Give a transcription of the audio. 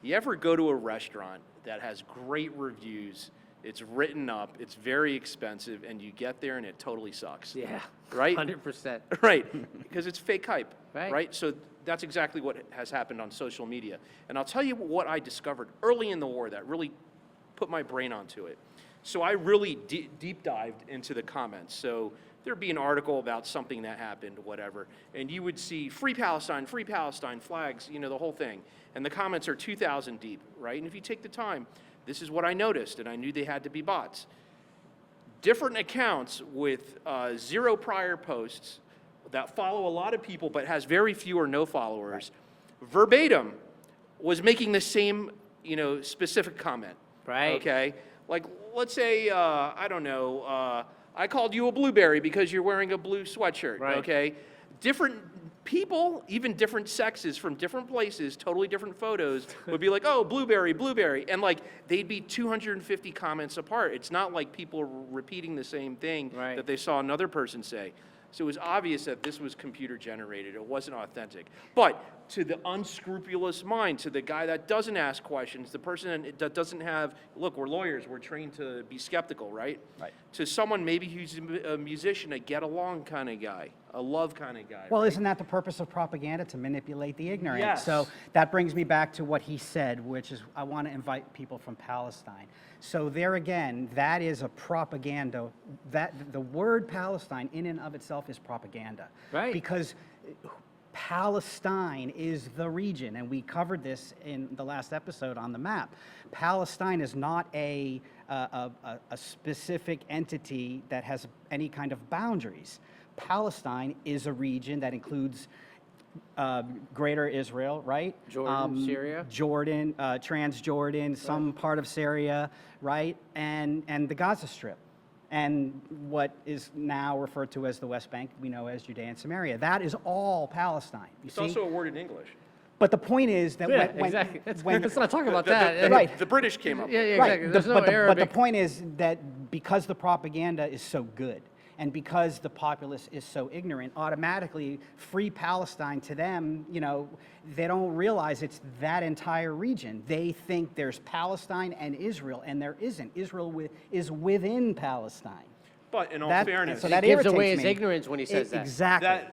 You ever go to a restaurant that has great reviews, it's written up, it's very expensive, and you get there and it totally sucks? Yeah. Right? 100%. Right, because it's fake hype, Right. right? So that's exactly what has happened on social media. And I'll tell you what I discovered early in the war that really put my brain onto it. So I really deep dived into the comments. So there'd be an article about something that happened, whatever, and you would see free Palestine, flags, you know, the whole thing. And the comments are 2,000 deep, right? And if you take the time, this is what I noticed, and I knew they had to be bots. Different accounts with 0 prior posts that follow a lot of people but has very few or no followers, verbatim was making the same, you know, specific comment. Right. Okay? Like, let's say, I don't know, I called you a blueberry because you're wearing a blue sweatshirt, Right. okay? Different people, even different sexes from different places, totally different photos, would be like, oh, blueberry, blueberry. And like, they'd be 250 comments apart. It's not like people were repeating the same thing Right. that they saw another person say. So it was obvious that this was computer generated. It wasn't authentic. But to the unscrupulous mind, to the guy that doesn't ask questions, the person that doesn't have, look, we're lawyers, we're trained to be skeptical, right? Right. To someone maybe who's a musician, a get along kind of guy, a love kind of guy. Well, right? isn't that the purpose of propaganda, to manipulate the ignorant? Yes. So that brings me back to what he said, which is I want to invite people from Palestine. So there again, that is a propaganda. That the word Palestine in and of itself is propaganda. Right. Because Palestine is the region, and we covered this in the last episode on the map. Palestine is not a specific entity that has any kind of boundaries. Palestine is a region that includes Greater Israel, right? Jordan, Syria. Jordan, Transjordan, some part of Syria, right? And the Gaza Strip. And what is now referred to as the West Bank, we know as Judea and Samaria. That is all Palestine. You It's see? also a word in English. But the point is that Yeah, when, exactly. when Let's not talk about The- that. the- Right. The British came up Yeah, with it. yeah, right, exactly. There's no but the Arabic. point is that because the propaganda is so good, and because the populace is so ignorant, automatically free Palestine to them, you know, they don't realize it's that entire region. They think there's Palestine and Israel, and there isn't. Israel is within Palestine. But in all That- fairness, so that He gives irritates away his me. ignorance when he says that. Exactly.